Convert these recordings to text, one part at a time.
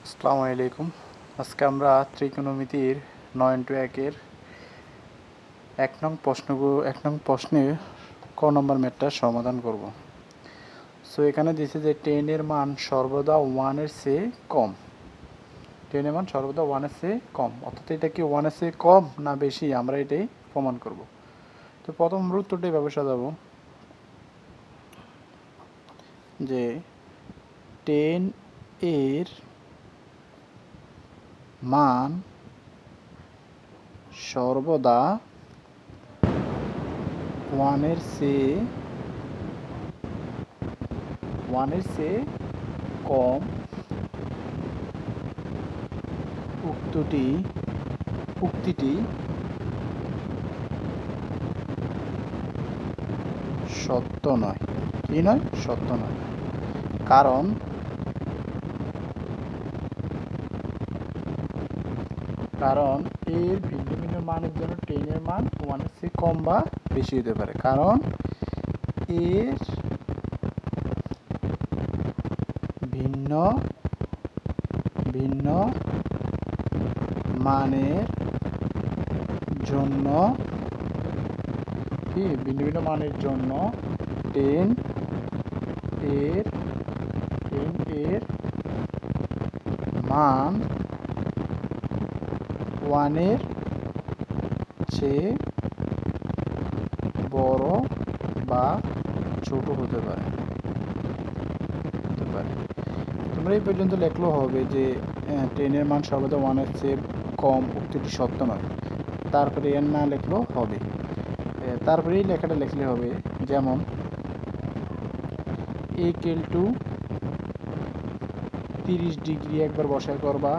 আসসালামু আলাইকুম। আজকে আমরা ত্রিকোণমিতির 9-1 এক নং প্রশ্নের ক নম্বর ম্যাথটার সমাধান করব। সো এখানে দিয়েছে যে 10 এর মান সর্বদা 1 এর চেয়ে কম। 10 এর মান সর্বদা 1 এর চেয়ে কম, অর্থাৎ এটা কি 1 এর চেয়ে কম না বেশি, আমরা এটাই প্রমাণ করব। তো প্রথম আমরা উত্তরটা এভাবে সাজাবো যে 10 এর মান সর্বদা 1 এর চেয়ে কম। উক্তিটি সত্য নয়। কি নয়? সত্য নয়। কারণ এর ভিন্ন ভিন্ন মানের জন্য 10 এর মান 1 এর চেয়ে কম বা বেশি হতে পারে। কারণ এর ভিন্ন ভিন্ন মানের জন্য ভিন্ন ভিন্ন মানের জন্য 10 এর মান 1 এর চেয়ে বড় বা ছোট হতে পারে। তোমরা এই পর্যন্ত লেখলেও হবে যে 10 এর মান সর্বদা 1 এর চেয়ে কম, উক্তিটি সত্য নয়। তারপরে এর না লেখলেও হবে, তারপরে এই লেখাটা লিখলে হবে যেমন ইকুয়াল টু 30 ডিগ্রি একবার বসায় করবা,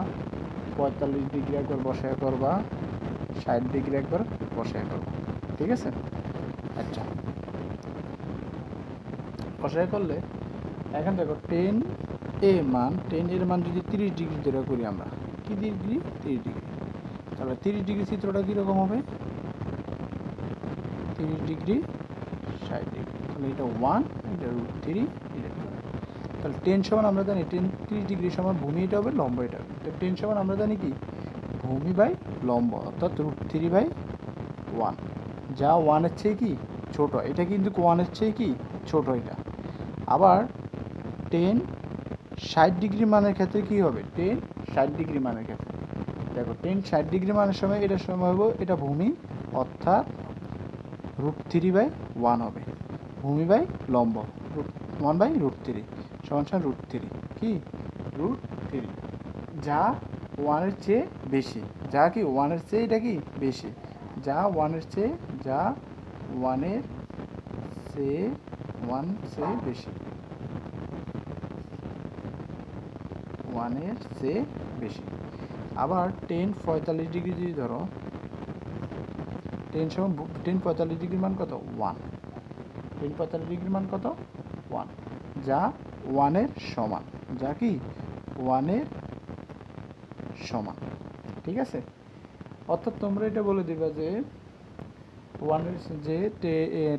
45 ডিগ্রি একবার বসায় করবা, 60 ডিগ্রি একবার বসায় করবা। ঠিক আছে? আচ্ছা, বসায় করলে এখন দেখো 10 এর মান যদি 30 ডিগ্রি ধরে করি আমরা, কি ডিগ্রি? 30 ডিগ্রি। তাহলে 30 ডিগ্রি চিত্রটা কীরকম হবে? 30 ডিগ্রি 60 ডিগ্রি। তাহলে এটা 1, এটা √3, এটা 2। তাহলে 10 সমান আমরা জানি 30 ডিগ্রি সমান ভূমি, এটা হবে লম্ব, এটা হবে। তো 10 সমান আমরা জানি কি? ভূমি বাই লম্ব, অর্থাৎ √3/1, যা 1 এর চেয়ে কি ছোট। এটা কিন্তু 1 এর চেয়ে কি ছোট এটা। আবার 10 60 ডিগ্রি মানের ক্ষেত্রে কি হবে? 10 60 ডিগ্রি মানের ক্ষেত্রে দেখো 10 60 ডিগ্রি মানের সময় এটার সময় হবে এটা ভূমি, অর্থাৎ √3/1 হবে। ভূমি বাই লম্ব 1/√3 সমান √3, কি √3, যা 1 এর চেয়ে বেশি। যা কি 1 এর চেয়ে এটা কি বেশি, যা 1 এর চেয়ে বেশি, 1 এর চেয়ে বেশি। আবার 10 45 ডিগ্রি যদি ধরো, 10 45 ডিগ্রির মান কত? 1। 10 45 ডিগ্রির মান কত? 1, যা 1 এর সমান। যা কি 1 এর সমান। ঠিক আছে? অর্থাৎ তোমরা এটা বলে দিবা যে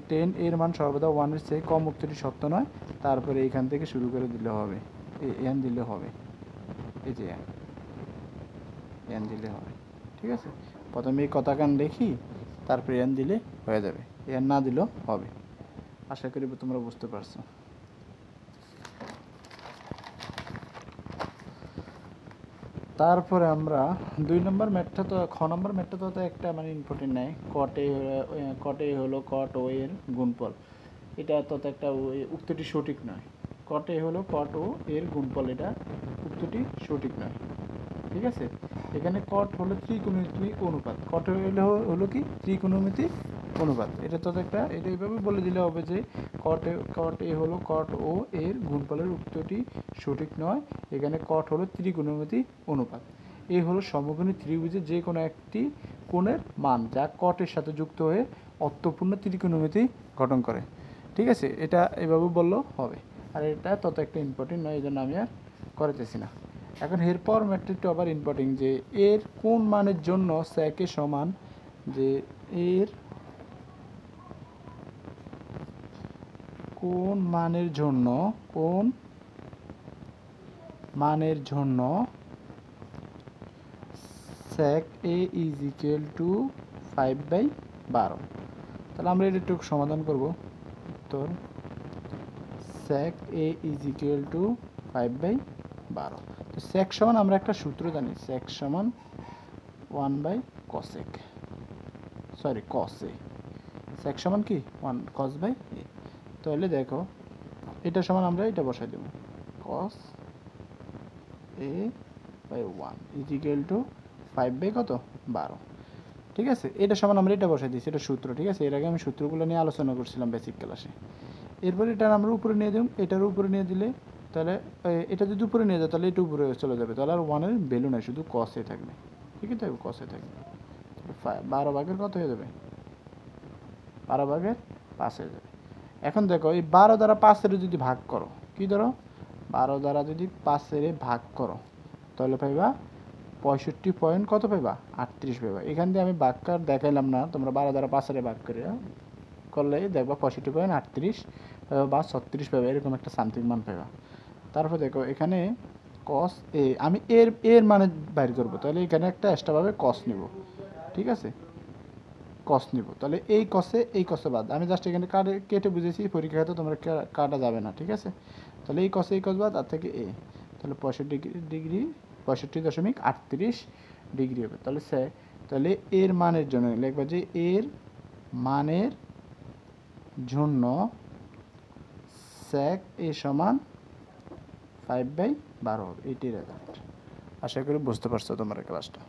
10 এর মান সর্বদা 1 এর চেয়ে কম, উক্তিটি সত্য নয়। তারপরে এইখান থেকে শুরু করে দিলে হবে, এন দিলে হবে, এই যে এন দিলে হবে। ঠিক আছে? প্রথমে এই কথাখান দেখি, তারপরে এন দিলে হয়ে যাবে, এন না দিলেও হবে। আশা করি তোমরা বুঝতে পারছো। তারপরে আমরা 2 নম্বর ম্যাথটা, তো খ নম্বর ম্যাথটা তো একটা মানে ইম্পর্টেন্ট নাই। কটে হলো কট ও এর গুণফল। এটা তো একটা উক্তিটি সঠিক নয়। কটে হলো কট ও এর গুণফল, এটা উক্তিটি সঠিক নয়। ঠিক আছে? এখানে কট হলো ত্রিকোণমিতিক অনুপাত। কট হলো কি ত্রিকোণমিতিক অনুপাত। এটা তো একটা, এটা এইভাবে বলে দিলে হবে যে কট এ হলো কট ও এর গুণফলের উক্তিটি সঠিক নয়। এখানে কট হলো ত্রিকোণমিতিক অনুপাত। এ হলো সমকোণী ত্রিভুজের যে কোনো একটি কোণের মান, যা কটের সাথে যুক্ত হয়ে অর্থপূর্ণ ত্রিকোণমিতি গঠন করে। ঠিক আছে? এটা এভাবে বললেও হবে। আর এটা তত একটা ইম্পর্টেন্ট নয়, এই জন্য আমি আর করাতেছি না। এখন এরপর ম্যাট্রিকটা আবার ইম্পর্টেন্ট, যে এর কোন মানের জন্য স্যাকে সমান, যে এর কোন মানের জন্য sec a is equal to 5/12। তাহলে আমরা এটা একটু সমাধান করব। উত্তর sec a is equal to 5/12। তো sec সমান আমরা একটা সূত্র জানি, sec সমান 1/cosec, sorry cos a। sec সমান কি 1 cos/a। তাহলে দেখো এটা সমান আমরা এটা বসাই দেব, cos a/1 is equal to 5/12। ঠিক আছে, এটা সমান আমরা এটা বসাই দিয়েছি, এটা সূত্র। ঠিক আছে, এর আগে আমি সূত্রগুলো নিয়ে আলোচনা করছিলাম বেসিক ক্লাসে। এরপরে এটা আমরা উপরে নিয়ে দিই, এটার উপরে নিয়ে দিলে তাহলে এটা যদি উপরে নিয়ে যায় তাহলে এটা উপরে চলে যাবে, তাহলে আর 1-এর ভ্যালু নাই, শুধু cos-এ থাকবে। ঠিক আছে, cos-এ থাকবে। 12 কত হয়ে যাবে? 12/5 হয়ে যাবে। এখন দেখো এই 12 দ্বারা 5-এর যদি ভাগ করো, কি ধরো 12 দ্বারা যদি 5-এর ভাগ করো তাহলে পাইবা 65 পয়েন্ট কত পাইবা? 38 পাইবা। এখান দিয়ে আমি ভাগকার দেখাইলাম না, তোমরা 12 দ্বারা 5-এর ভাগ করে করলে দেখবা 65.38 বা 36 পাইবা, এরকম একটা সামথিং মান পাইবা। তারপর দেখো এখানে cos a, আমি এর মানে বাইর করব, তাহলে এখানে একটা এক্সট্রাভাবে cos নিব। ঠিক আছে, cos নিব, তাহলে এই cos-এ বাদ। আমি জাস্ট এখানে কেটে বুঝেছি, পরীক্ষায় তো তোমরা কাটা যাবে না। ঠিক আছে, তাহলে এই cos বাদ, আর থেকে a, তাহলে 65.38 ডিগ্রি হবে। তাহলে এর মানের জন্য লিখবা যে এর মানের জন্য sec a সমান 5/12 হবে। এটাই রেজাল্ট। আশা করি বুঝতে পারছো তোমরা ক্লাসটা।